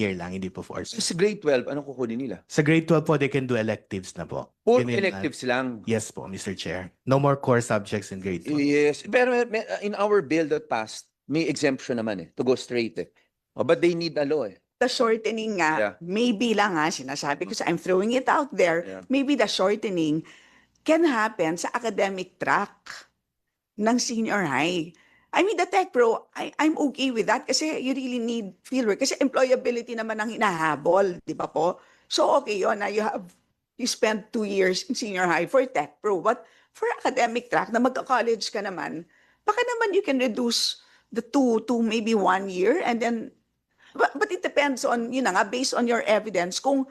year lang, hindi po 4 Sa grade 12, anong kukunin nila? Sa grade 12 po, they can do electives na po. Puro Yun yung, electives lang. Yes po, Mr. Chair. No more core subjects in grade 12. Yes. Pero in our bill that passed, may exemption naman to go straight Oh, but they need a law The shortening nga, Yeah. maybe lang sinasabi ko, I'm throwing it out there, Yeah. maybe the shortening can happen sa academic track ng senior high. I mean, the Tech Pro, I'm okay with that kasi you really need fieldwork. Kasi employability naman ang hinahabol, di ba po? So okay yun na you spend 2 years in senior high for Tech Pro. But for academic track na magka-college ka naman, baka naman you can reduce the 2 to maybe 1 year and then but it depends on, yun na nga, based on your evidence, kung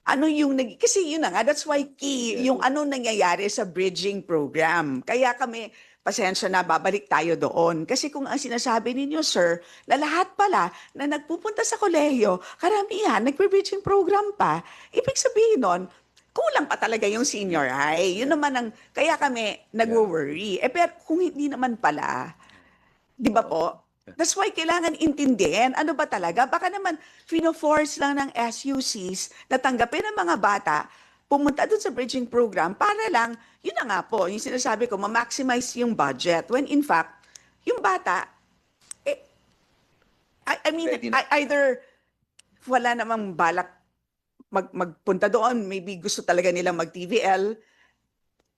ano yung kasi yun na nga, that's why key, yung ano nangyayari sa bridging program. Kaya kami, pasensya na, babalik tayo doon. Kasi kung ang sinasabi ninyo, sir, na lahat pala na nagpupunta sa kolehiyo, karamihan, nagpe-bridging program pa, ibig sabihin nun, kulang pa talaga yung senior high. Yun naman ang, kaya kami nag-worry. Pero kung hindi naman pala, di ba po? That's why kailangan intindihin ano ba talaga. Baka naman fino-force lang ng SUCs na tanggapin ng mga bata pumunta doon sa bridging program para lang, yun na nga po, yung sinasabi ko, ma-maximize yung budget. When in fact, yung bata, I mean, either wala namang balak magpunta doon, maybe gusto talaga nilang mag-TVL,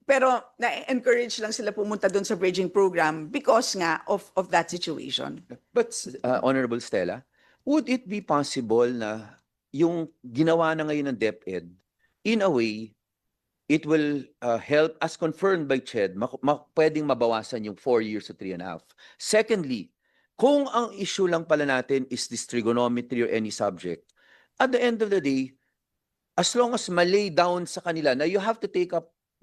pero na-encourage lang sila pumunta doon sa bridging program because nga of that situation. But, Honorable Stella, would it be possible na yung ginawa na ngayon ng DepEd, in a way, it will help, as confirmed by CHED, pwedeng mabawasan yung 4 years to 3.5. Secondly, kung ang issue lang pala natin is this trigonometry or any subject, at the end of the day, as long as malay down sa kanila na you have to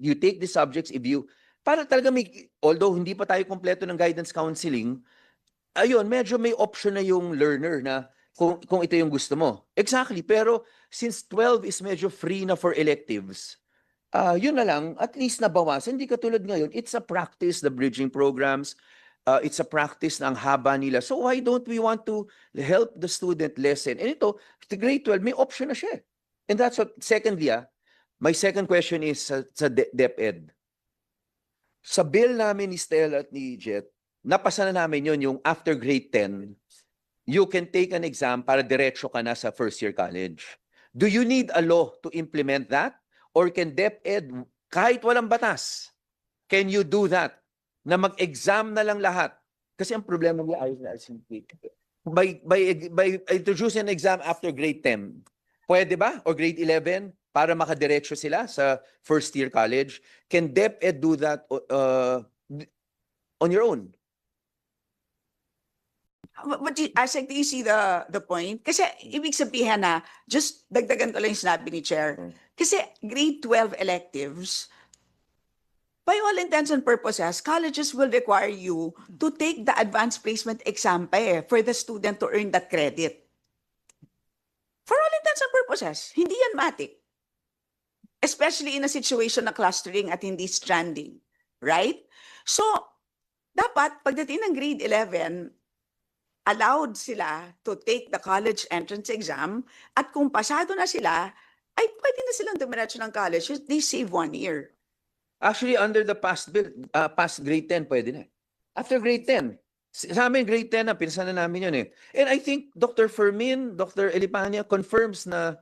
you take the subjects if you, para talaga although hindi pa tayo kompleto ng guidance counseling, ayun, medyo may option na yung learner na kung ito yung gusto mo. Exactly, pero since 12 is medyo free na for electives, yun na lang, at least nabawasan. Hindi katulad ngayon, it's a practice, the bridging programs, it's a practice na ang haba nila. So why don't we want to help the student lessen? And ito, the grade 12, may option na siya. And that's what, secondly, my second question is sa DepEd. Sa bill namin ni Stella at ni Jet, napasa na namin yun, yung after grade 10, you can take an exam para diretso ka na sa first year college. Do you need a law to implement that? Or can DepEd, kahit walang batas, can you do that? Na mag-exam na lang lahat? Kasi ang problema mo by introducing an exam after grade 10, pwede ba? Or grade 11? Para makadiretso sila sa first year college? Can DepEd do that on your own? But Asek, do you see the point? Kasi ibig sabihin na, just dagdagan ko lang yung sinabi ni Chair. Kasi grade 12 electives, by all intents and purposes, colleges will require you to take the advanced placement exam for the student to earn that credit. For all intents and purposes, hindi yan matik. Especially in a situation na clustering at hindi stranding. Right? So, dapat, pagdating ng grade 11, allowed sila to take the college entrance exam at kung pasado na sila, ay pwede na silang dumiretso ng college. They save 1 year. Actually, under the past bill, past grade 10, pwede na. After grade 10. Sa amin, grade 10 na, pinsan na namin yun . And I think Dr. Fermin, Dr. Elipania confirms na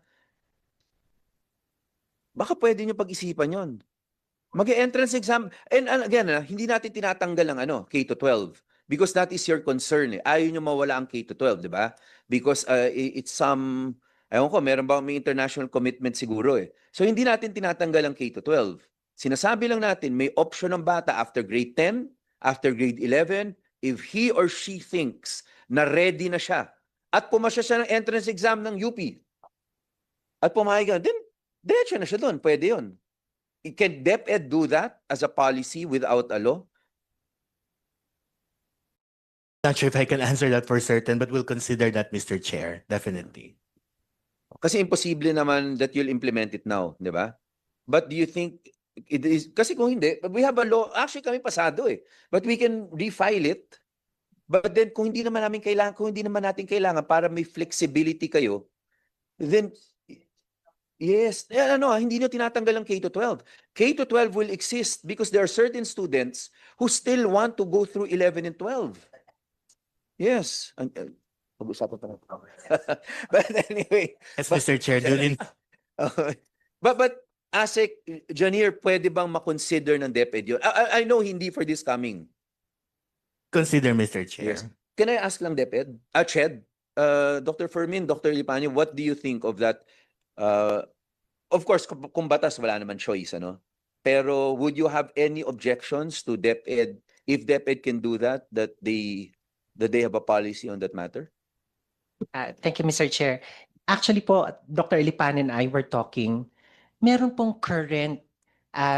baka pwede nyo pag-isipan yun. Mag-entrance exam. And again, hindi natin tinatanggal ang K-12 because that is your concern . Ayaw nyo mawala ang K-12, di ba? Because it's some, ayaw ko, meron ba may international commitment siguro . So hindi natin tinatanggal ang K-12. Sinasabi lang natin, may option ng bata after grade 10, after grade 11, if he or she thinks na ready na siya at pumasya siya ng entrance exam ng UP at pumayag ka, then diretso na siya doon. Pwede yun. Can DepEd do that as a policy without a law? Not sure if I can answer that for certain, but we'll consider that, Mr. Chair. Definitely. Kasi imposible naman that you'll implement it now, di ba? But do you think it is, kasi kung hindi, we have a law, actually kami pasado . But we can refile it But then kung hindi naman natin kailangan para may flexibility kayo, then yes, hindi nyo tinatanggal ang K-12. K-12 will exist because there are certain students who still want to go through 11 and 12. Yes. Pag-usapan pa natin. But anyway, Yes, Mr. Chair, duly, but ASEC, Janier, pwede bang makonsider ng DepEd yun? I know hindi for this coming. consider, Mr. Chair. Yes. Can I ask lang DepEd? Ched, Dr. Fermin, Dr. Lipanyo, what do you think of that? Of course, kung batas, wala naman choice, ano? Pero would you have any objections to DepEd, if DepEd can do that they have a policy on that matter? Thank you, Mr. Chair. Actually po, Dr. Lipan and I were talking, meron pong current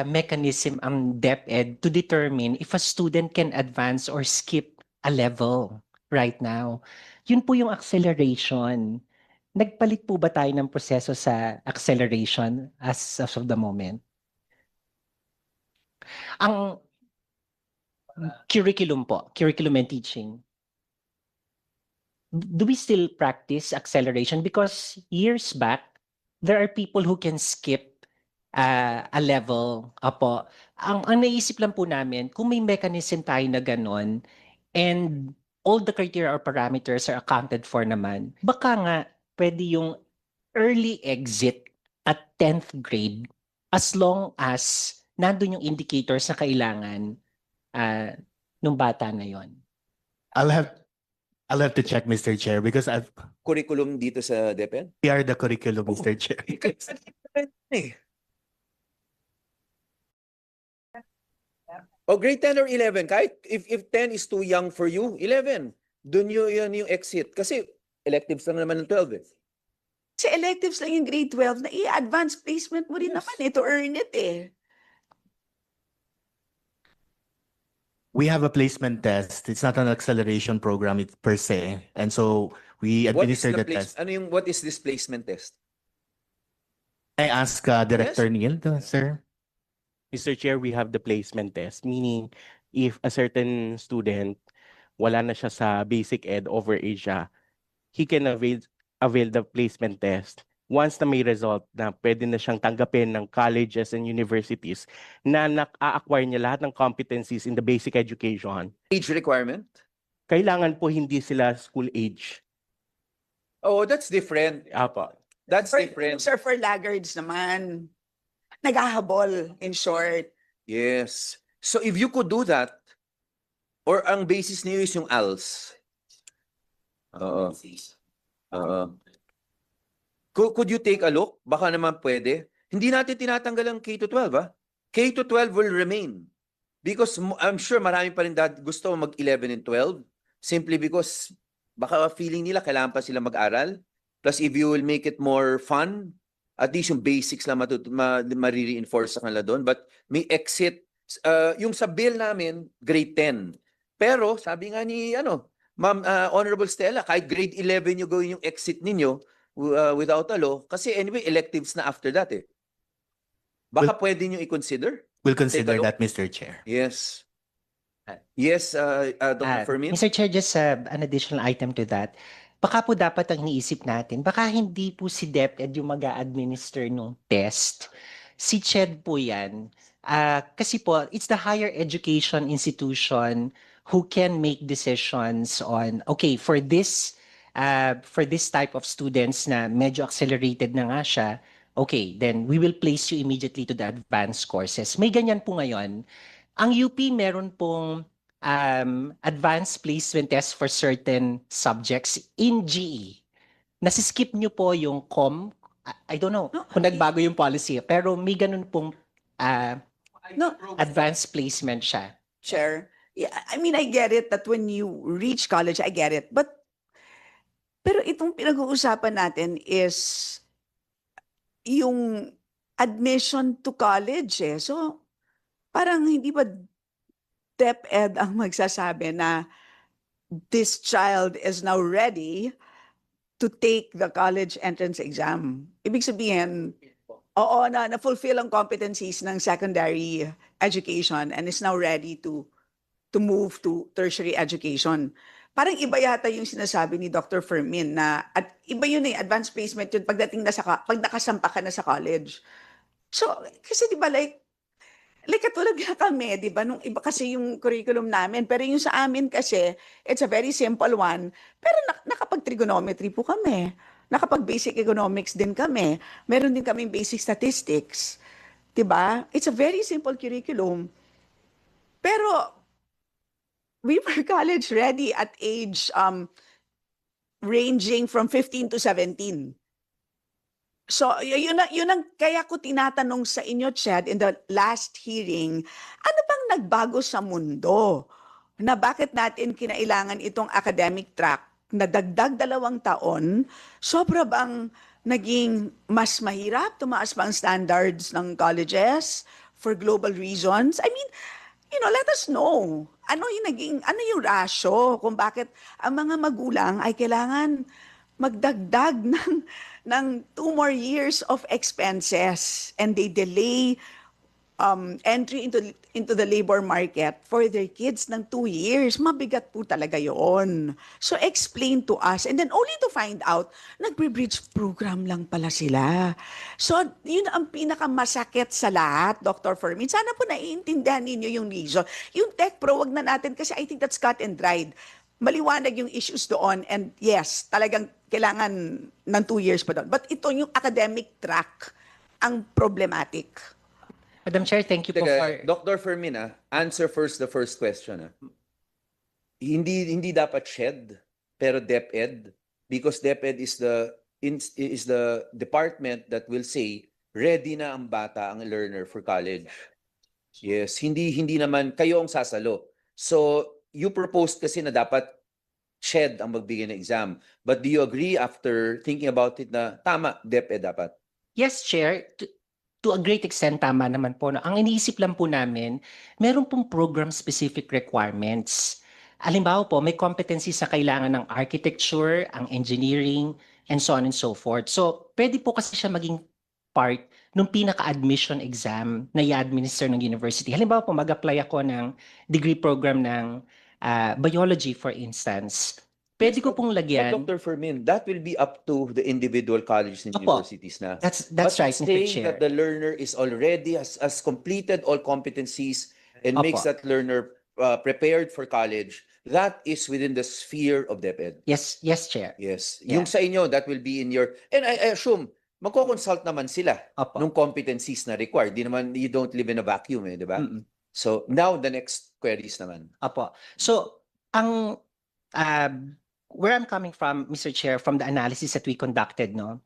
mechanism ang DepEd to determine if a student can advance or skip a level right now. Yun po yung acceleration. Nagpalit po ba tayo ng proseso sa acceleration as of the moment? Ang curriculum po, curriculum and teaching. Do we still practice acceleration? Because years back, there are people who can skip a level. Apo. Ang naisip lang po namin, kung may mechanism tayo na ganon, and all the criteria or parameters are accounted for naman, baka nga pwede yung early exit at 10th grade as long as nandun yung indicators na kailangan nung bata na yon. I'll have to check, Mr. Chair, because Curriculum dito sa DepEd? we are the curriculum, Mr. Chair. O grade 10 or 11, kahit if 10 is too young for you, 11. Doon yun yung exit. Kasi electives lang naman ng 12 eh. Sa electives lang yung grade 12 na i-advance placement mo rin naman to earn it eh. We have a placement test. It's not an acceleration program per se. And so we What is administer the the test. what is this placement test? I ask Director Neil, sir. Mr. Chair, we have the placement test, meaning if a certain student wala na siya sa basic ed over age siya, he can avail the placement test once na may result na pwede na siyang tanggapin ng colleges and universities na na-acquire niya lahat ng competencies in the basic education. Age requirement? Kailangan po hindi sila school age. Oh, that's different. Apo. That's For, different. sir, for laggards naman. Naghahabol, in short. Yes. So if you could do that, or ang basis niyo is yung ALS. Oo. Could you take a look? Baka naman pwede. Hindi natin tinatanggal ang K-12, ah. K-12 will remain. Because I'm sure marami pa rin gusto mag-11 and 12 simply because baka feeling nila kailangan pa sila mag-aral. Plus if you will make it more fun, at least yung basics lang ma-reinforce sa kanila doon. But may exit. Yung sa bill namin, grade 10. Pero sabi nga ni Ma'am Honorable Stella, kahit grade 11 yung gawin yung exit ninyo without a law, kasi anyway, electives na after that eh. Baka pwede nyo i-consider? We'll consider look. that, Mr. Chair. Yes. Yes, Dr. Fermin? Mr. Chair, just an additional item to that. Baka po dapat ang iniisip natin, baka hindi po si DepEd yung mag-a-administer ng test. Si CHED po yan. Kasi po, it's the higher education institution who can make decisions on, okay, for this type of students na medyo accelerated na nga siya, okay, then we will place you immediately to the advanced courses. May ganyan po ngayon. Ang UP meron pong advanced placement test for certain subjects in GE. Nasiskip nyo po yung COM. I don't know kung nagbago yung policy, pero may ganun pong advanced placement siya. Chair. Yeah, I mean, I get it that when you reach college, I get it. Pero itong pinag-uusapan natin is yung admission to college eh. So, parang hindi ba DepEd ang magsasabi na this child is now ready to take the college entrance exam. Ibig sabihin, oo, na-fulfill ang competencies ng secondary education and is now ready to move to tertiary education. parang iba yata yung sinasabi ni Dr. Fermin na at iba yun advanced placement yun pagdating na pag nakasampa ka na sa college. So, kasi di ba like katulad nga kami, di ba, nung iba kasi yung curriculum namin, pero yung sa amin kasi, it's a very simple one, pero nakapag-trigonometry po kami, nakapag-basic economics din kami, meron din kaming basic statistics, di ba? It's a very simple curriculum. Pero, we were college ready at age ranging from 15 to 17. So, yun ang kaya ko tinatanong sa inyo, Chad, in the last hearing, ano bang nagbago sa mundo? Na bakit natin kinailangan itong academic track na dagdag 2 taon? Sobra bang naging mas mahirap? Tumaas ba ang standards ng colleges for global reasons? I mean, let us know. Ano yung rasyo kung bakit ang mga magulang ay kailangan magdagdag ng 2 more years of expenses and they delay entry into the labor market for their kids ng 2 years. Mabigat po talaga yon. So explain to us and then only to find out, nagbe-bridge program lang pala sila. So yun ang pinakamasakit sa lahat, Dr. Fermin. Sana po naiintindihan ninyo yung reason. Yung Tech Pro, wag na natin kasi I think that's cut and dried. Maliwanag yung issues doon and yes, talagang kailangan ng 2 years pa doon. But ito yung academic track ang problematic. Madam Chair, thank you po for... Dr. Fermin, answer first the first question. Hindi dapat SHED, pero DepEd, because DepEd is the department that will say ready na ang bata, ang learner for college. Yes, hindi naman kayo ang sasalo. So, you proposed kasi na dapat SHED ang magbigay ng exam. But do you agree after thinking about it na tama, DepEd dapat? Yes, Chair. To a great extent, tama naman po. No? Ang iniisip lang po namin, meron pong program-specific requirements. Halimbawa po, may competencies na kailangan ng architecture, ang engineering, and so on and so forth. So, pwede po kasi siya maging part ng pinaka-admission exam na i-administer ng university. Halimbawa po, mag-apply ako ng degree program ng biology, for instance. Pwede ko pong lagyan. But Dr. Fermin, that will be up to the individual colleges and Opo. universities na. That's But right, Mr. saying Chair. that the learner is already has completed all competencies and Opo. makes that learner prepared for college, that is within the sphere of DepEd. Yes, Chair. Yes. Yeah. Yung sa inyo, that will be in your... And I assume, magko-consult naman sila Opo. nung competencies na required. Di naman, you don't live in a vacuum, di ba? Mm-mm. So, now the next queries naman. Apo. So, where I'm coming from, Mr. Chair, from the analysis that we conducted, no,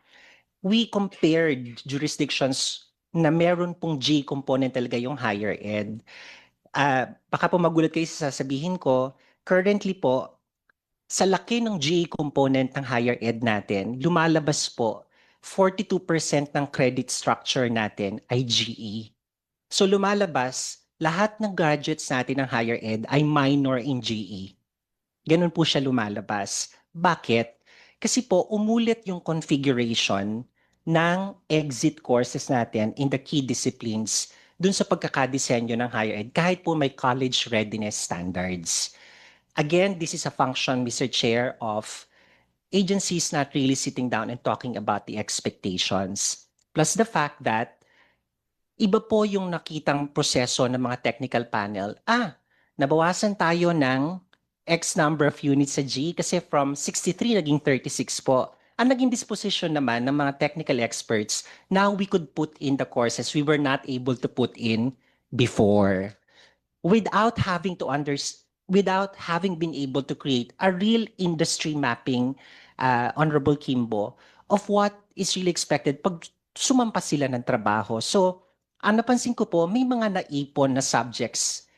we compared jurisdictions na meron pong G component talaga yung higher ed. Baka po magulat kayo sa sasabihin ko, currently po, sa laki ng G component ng higher ed natin, lumalabas po, 42% ng credit structure natin ay GE. So lumalabas, lahat ng graduates natin ng higher ed ay minor in GE. Ganun po siya lumalabas. Bakit? Kasi po umulit yung configuration ng exit courses natin in the key disciplines dun sa pagkakadesenyo ng higher ed kahit po may college readiness standards. Again, this is a function, Mr. Chair, of agencies not really sitting down and talking about the expectations. Plus the fact that iba po yung nakitang proseso ng mga technical panel. Nabawasan tayo ng X number of units sa G kasi from 63 naging 36 po. Ang naging disposition naman ng mga technical experts, now we could put in the courses we were not able to put in before. Without having been able to create a real industry mapping, Honorable Kimbo, of what is really expected pag sumampas sila ng trabaho. So, ang napansin ko po, may mga naipon na subjects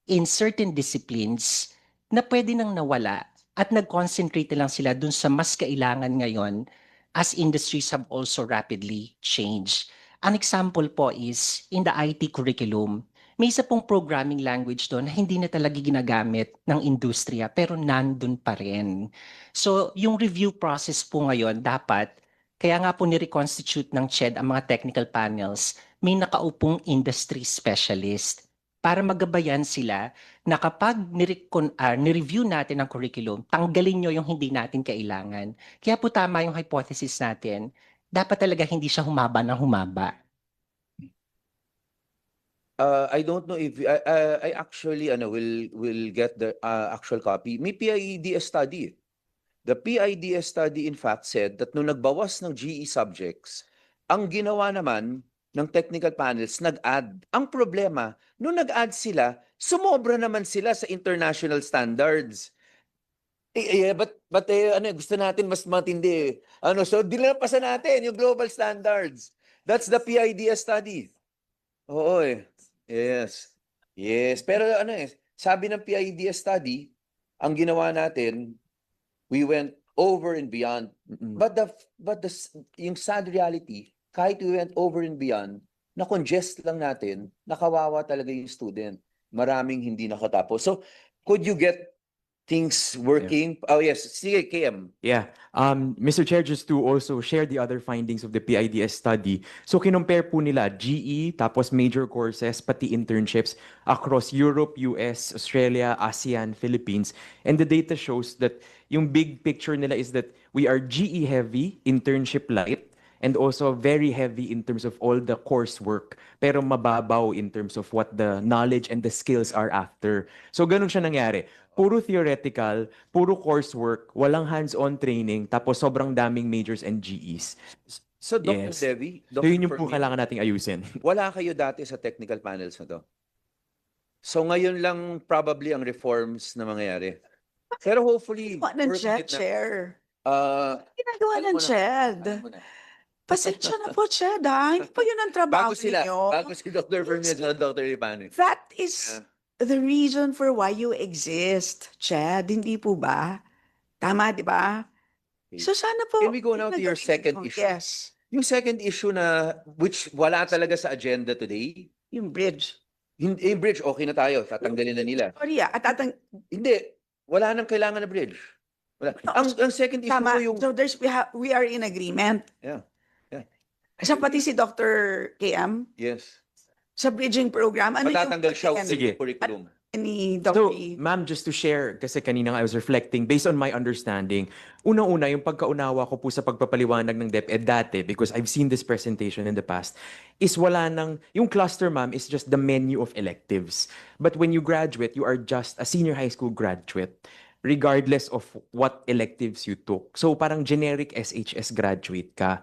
in certain disciplines na pwede nang nawala at nag-concentrate lang sila dun sa mas kailangan ngayon as industries have also rapidly changed. An example po is in the IT curriculum, may isa pong programming language doon na hindi na talaga ginagamit ng industriya pero nandun pa rin. So yung review process po ngayon dapat, kaya nga po ni-reconstitute ng CHED ang mga technical panels, may nakaupong industry specialist para magabayan sila na kapag nireview natin ang curriculum, tanggalin nyo yung hindi natin kailangan. Kaya po tama yung hypothesis natin, dapat talaga hindi siya humaba ng humaba. I don't know if I actually will get the actual copy. May PIDS study. The PIDS study in fact said that nung nagbawas ng GE subjects, ang ginawa naman ng technical panels nag-add. Ang problema, nung nag-add sila, sumobra naman sila sa international standards. Gusto natin mas matindi. So dinapasan natin yung global standards. That's the PIDS study. Oo eh. Yes. Yes. Pero sabi ng PIDS study, ang ginawa natin, we went over and beyond. But yung sad reality, kahit we went over and beyond, na-congest lang natin, nakawawa talaga yung student. Maraming hindi nakatapos. So, could you get things working? Oh yes, sige, KM. Yeah. Mr. Chair, just to also share the other findings of the PIDS study. So, kinumpare po nila GE, tapos major courses, pati internships across Europe, US, Australia, ASEAN, Philippines. And the data shows that yung big picture nila is that we are GE heavy, internship light, and also very heavy in terms of all the coursework, pero mababaw in terms of what the knowledge and the skills are after. So, ganun siya nangyari. Puro theoretical, puro coursework, walang hands-on training, tapos sobrang daming majors and GEs. So, Dr. Yes. Devi, So Dr. yun yung po Fermin, kailangan nating ayusin. wala kayo dati sa technical panels na to. So, ngayon lang probably ang reforms na mangyayari. Pero hopefully, Ginagawa ng work CHED, it na. Chair. Alam Ginagawa ng mo na. CHED. Alam mo na. Pasensya na po, CHED, ha? Hindi po yun ang trabaho Bago sila, ninyo. bago si Dr. Fermin at Dr. Ipani. That is the reason for why you exist, Chad. Hindi po ba? Tama, di ba? Okay. So sana po. Can we go now to your gagawin second nyo. issue? Yes. Yung second issue na, which wala talaga sa agenda today, Yung bridge. hindi, bridge, okay na tayo, tatanggalin na nila. Sorry, Hindi, wala nang kailangan na bridge. Wala. No, Ang second issue tama. po yung, So we are in agreement. Yeah. Yeah. Sa pati si Dr. KM, yes, sa bridging program, ano matatanggal siya yung Sige. curriculum. ni So, Dr. E? ma'am, just to share, kasi kanina I was reflecting, based on my understanding, unang-una, yung pagkaunawa ko po sa pagpapaliwanag ng DepEd dati, because I've seen this presentation in the past, is wala nang, yung cluster, ma'am, is just the menu of electives. But when you graduate, you are just a senior high school graduate, regardless of what electives you took. So, parang generic SHS graduate ka.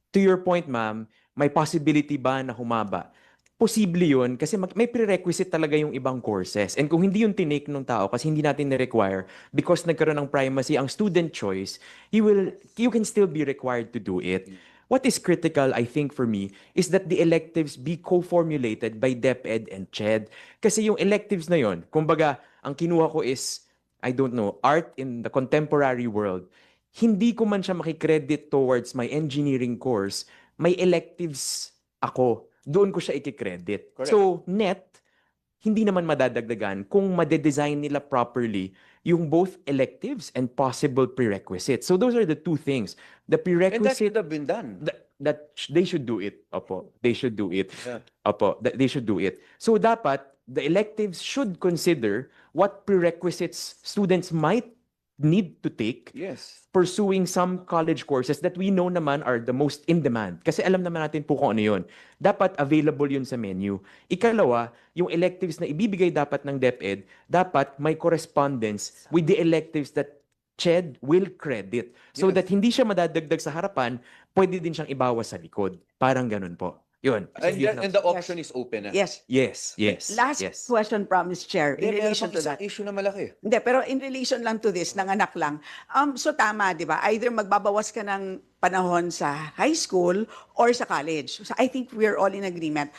To your point, ma'am, may possibility ba na humaba? Posible yun kasi may prerequisite talaga yung ibang courses. And kung hindi yung tinake ng tao kasi hindi natin na-require because nagkaroon ng primacy ang student choice, you can still be required to do it. What is critical, I think, for me, is that the electives be co-formulated by DepEd and CHED. Kasi yung electives na yon, kumbaga, ang kinuha ko is, I don't know, art in the contemporary world. Hindi ko man siya makikredit towards my engineering course, may electives ako. Doon ko siya ikikredit. Correct. So, net, hindi naman madadagdagan kung madedesign nila properly yung both electives and possible prerequisites. So, those are the two things. The And that prerequisite, should have been done. that they should do it. Opo, they should do it. Yeah. Opo, they should do it. So, dapat, the electives should consider what prerequisites students might need to take Yes. pursuing some college courses that we know naman are the most in demand. Kasi alam naman natin po kung ano yun. Dapat available yun sa menu. Ikalawa, yung electives na ibibigay dapat ng DepEd, dapat may correspondence with the electives that CHED will credit. So Yes. that hindi siya madadagdag sa harapan, pwede din siyang ibawas sa likod. Parang ganun po. Yun. So, yun lang. And the option is open. Yes. Yes, yes. Last yes. question, promise, Chair, in relation to that. issue na malaki. Hindi, pero in relation lang to this, nanganak lang. So tama, di ba? Either magbabawas ka ng panahon sa high school or sa college. So I think we're all in agreement.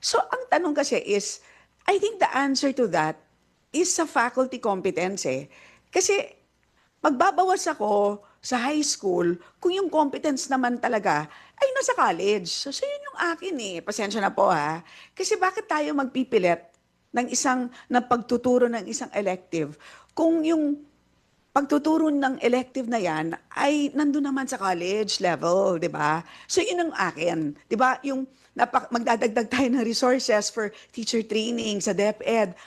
So ang tanong kasi is, I think the answer to that is sa faculty competence eh. Kasi magbabawas ako sa high school kung yung competence naman talaga ay nasa college. So yun yung akin eh. Pasensya na po ha. Kasi bakit tayo magpipilit ng pagtuturo ng isang elective kung yung pagtuturo ng elective na yan ay nandun naman sa college level, di ba? So yun ang akin, di ba? Yung magdadagdag tayo ng resources for teacher training sa DepEd.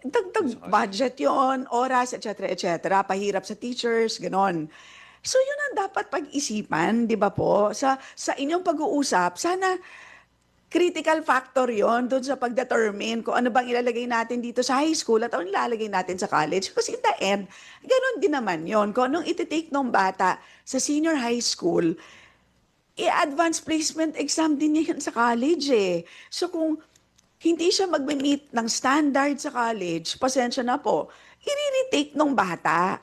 Dagdag budget yon, oras, etc., pahirap sa teachers, ganon. So yun ang dapat pag-isipan, di ba po? Sa inyong pag-uusap, sana critical factor yon doon sa pag-determine kung ano bang ilalagay natin dito sa high school at ano ilalagay natin sa college. Kasi in the end, ganon din naman yon. Kung anong iti-take ng bata sa senior high school, i-advance placement exam din niya yan sa college eh. So kung hindi siya mag-meet ng standard sa college, pasensya na po, i-retake ng bata.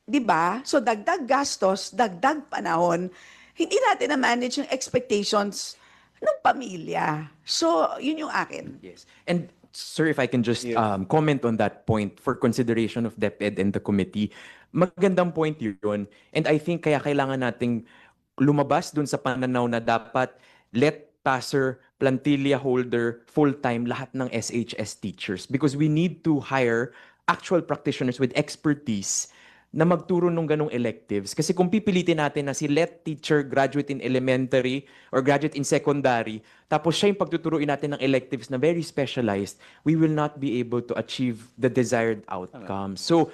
'Di ba? So dagdag gastos, dagdag panahon, hindi natin na-manage yung expectations ng pamilya. So, yun yung akin. Yes. And sir, if I can just Yes. comment on that point for consideration of DepEd and the committee, magandang point yun. And I think kaya kailangan nating lumabas dun sa pananaw na dapat let passer, plantilla holder, full-time, lahat ng SHS teachers. Because we need to hire actual practitioners with expertise na magturo ng ganong electives. Kasi kung pipilitin natin na si let teacher graduate in elementary or graduate in secondary, tapos siya yung pagtuturuin natin ng electives na very specialized, we will not be able to achieve the desired outcome. So,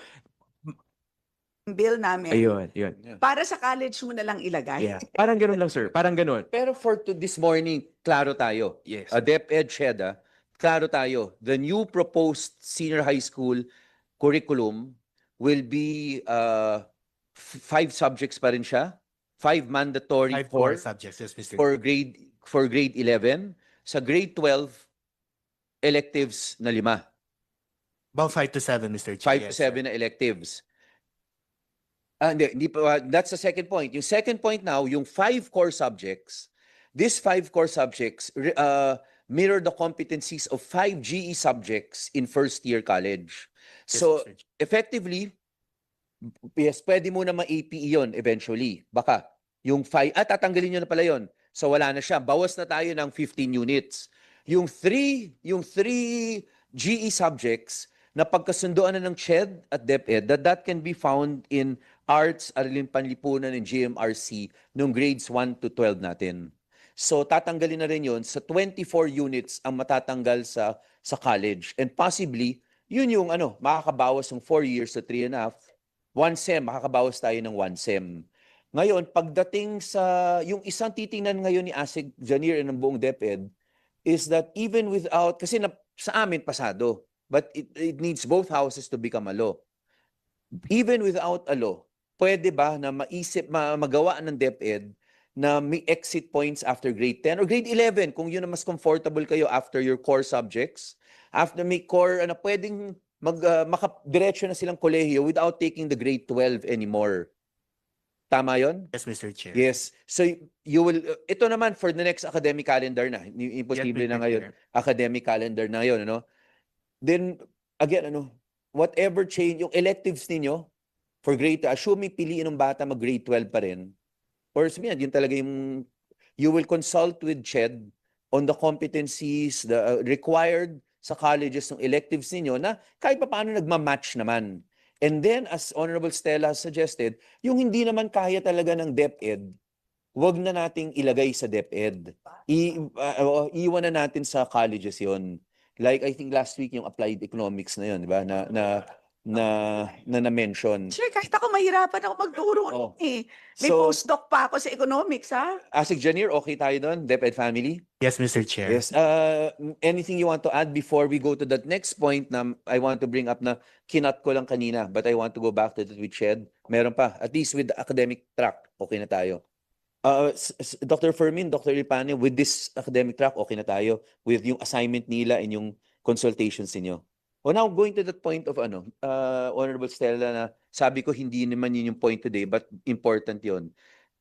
Bill namin, ayun. para sa college mo na lang ilagay. Yeah. Parang ganun lang, sir. Parang ganun. Pero this morning, klaro tayo. Yes. DepEd Sheda, klaro tayo. The new proposed senior high school curriculum will be 5 subjects pa rin siya. 5 mandatory 5 core for subjects, yes, Mr. for grade 11. Sa grade 12, electives na 5. About 5 to 7, Mr. Chair. 5 to 7 na electives. Hindi pa, that's the second point. Yung second point now, yung 5 core subjects, these 5 core subjects mirror the competencies of 5 GE subjects in first year college. Yes, So, Mr. Chair. effectively, yes, pwede mo na ma-APE yun eventually. Baka. Yung 5, tatanggalin nyo na pala yun. So, wala na siya. Bawas na tayo ng 15 units. Yung 3 GE subjects na pagkasundoan na ng CHED at DepEd, that can be found in Arts, Aralin Panlipunan, and GMRC nung grades 1 to 12 natin. So tatanggalin na rin yun. Sa 24 units ang matatanggal sa college. And possibly, yun yung makakabawas ng 4 years to 3.5. 1 SEM, makakabawas tayo ng 1 SEM. Ngayon, pagdating sa, yung isang titingnan ngayon ni ASIG Janier ng buong DepEd is that even without, kasi sa amin pasado, but it needs both houses to become a law. Even without a law, pwede ba na magawa ng DepEd na may exit points after grade 10 or grade 11 kung yun na mas comfortable kayo after your core subjects, after may core, pwedeng makadiretso na silang kolehiyo without taking the grade 12 anymore. Tama yon? Yes, Mr. Chair. Yes. So you will, ito naman for the next academic calendar na, imposible Yes, na Mr. ngayon, Chair. academic calendar na ngayon, Then, again, whatever change, yung electives ninyo, for grade, assuming piliin ng bata mag-grade 12 pa rin, or sabihin, yun talaga yung, you will consult with CHED on the competencies the required sa colleges ng electives ninyo na kahit pa paano nagmamatch naman. And then, as Honorable Stella suggested, yung hindi naman kaya talaga ng DepEd, wag na nating ilagay sa DepEd. Iwan na natin sa colleges yon. Like, I think last week yung applied economics na yun, di ba? Na-mention. Sure, kahit ako mahirapan ako magturo. Oh. May So, postdoc pa ako sa economics, ha? ASIG Janier, okay tayo doon? DepEd family? Yes, Mr. Chair. Yes. Anything you want to add before we go to that next point na I want to bring up na kinat ko lang kanina, but I want to go back to that with Shed? Meron pa. At least with the academic track, okay na tayo. Dr. Fermin, Dr. Ilpane, with this academic track, okay na tayo with yung assignment nila and yung consultations niyo. Well, now going to that point of Honorable Stella na sabi ko hindi naman yun yung point today, but important yun.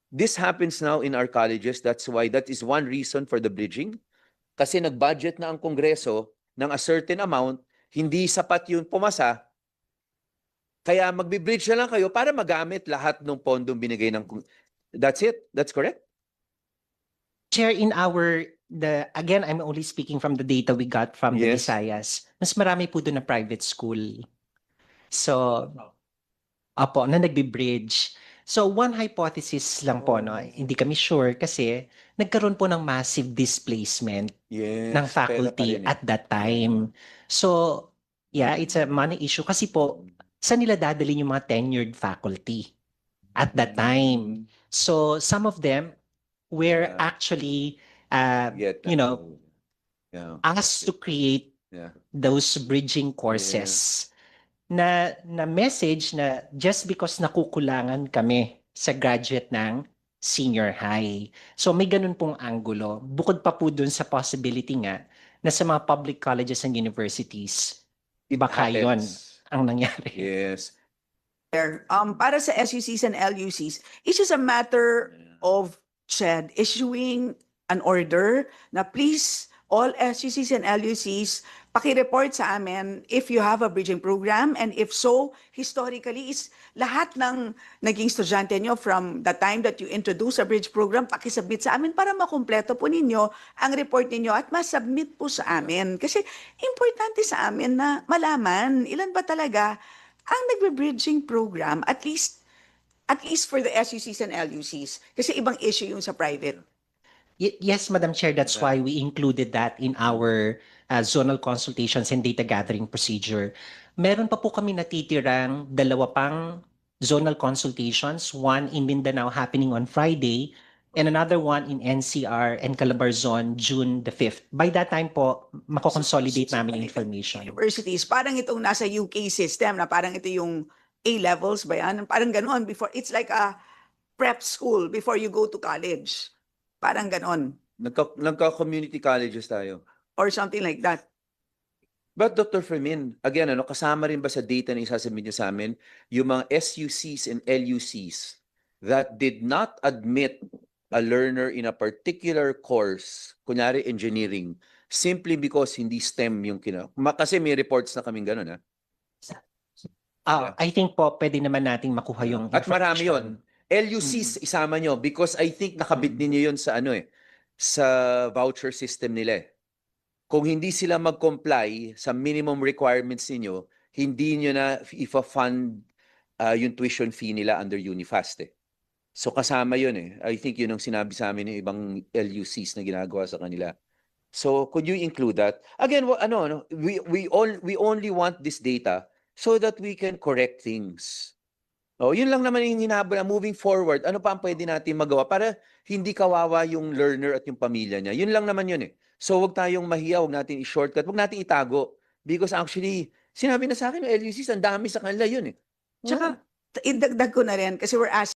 This happens now in our colleges. That's why that is one reason for the bridging. Kasi nag-budget na ang Kongreso ng a certain amount, hindi sapat yun pumasa. Kaya magbi-bridge na lang kayo para magamit lahat ng pondong binigay ng That's it? That's correct? Chair, again, I'm only speaking from the data we got from the Yes. Visayas. Mas marami po doon na private school. So, Opo, na nagbe-bridge. So one hypothesis lang po, no, hindi kami sure kasi nagkaroon po ng massive displacement Yes, ng pera pa faculty rin eh. at that time. So, yeah, it's a money issue kasi po, saan nila dadalhin yung mga tenured faculty at that time? So, some of them were Yeah. actually, Get you that. know, Yeah. asked to create Yeah. those bridging courses na message na just because nakukulangan kami sa graduate ng senior high. So may ganun pong angulo. Bukod pa po dun sa possibility nga na sa mga public colleges and universities, It baka yon happens. ang nangyari. Yes. Para sa SUCs and LUCs, it's just a matter of CHED issuing an order na please, all SUCs and LUCs, paki-report sa amin if you have a bridging program, and if so, historically, is lahat ng naging estudyante nyo from the time that you introduce a bridge program, pakisubmit sa amin para makumpleto po ninyo ang report ninyo at masubmit po sa amin. Kasi importante sa amin na malaman ilan ba talaga ang nagbe-bridging program, at least for the SUCs and LUCs. Kasi ibang issue yung sa private. Yes, Madam Chair, that's why we included that in our zonal consultations and data gathering procedure. Meron pa po kami natitirang 2 pang zonal consultations, one in Mindanao happening on Friday, and another one in NCR and Calabarzon, June the 5th. By that time po, makoconsolidate namin yung information. Universities, parang itong nasa UK system na parang ito yung A-levels ba yan? Parang ganoon before, it's like a prep school before you go to college. Parang ganon. Nagka-community colleges tayo. Or something like that. But Dr. Fermin, again, kasama rin ba sa data na isasubmit niyo sa amin yung mga SUCs and LUCs that did not admit a learner in a particular course, kunyari engineering, simply because hindi STEM yung kasi may reports na kaming gano'n, ha? I think po, pwede naman nating makuha yung At marami information. yon. LUCs isama nyo because I think nakabit ninyo yun sa sa voucher system nila eh. Kung hindi sila mag-comply sa minimum requirements ninyo, hindi nyo na ifa-fund yung tuition fee nila under Unifast eh. So kasama yun eh. I think yun ang sinabi sa amin ng ibang LUCs na ginagawa sa kanila. So could you include that? Again, we only want this data so that we can correct things. Oh, yun lang naman yung hinabol na moving forward. Ano pa ang pwede natin magawa para hindi kawawa yung learner at yung pamilya niya? Yun lang naman yun eh. So wag tayong mahiya, wag natin i-shortcut, wag natin itago. Because actually, sinabi na sa akin ng LUCs, ang dami sa kanila yun eh. Tsaka, idagdag ko na rin kasi we're asking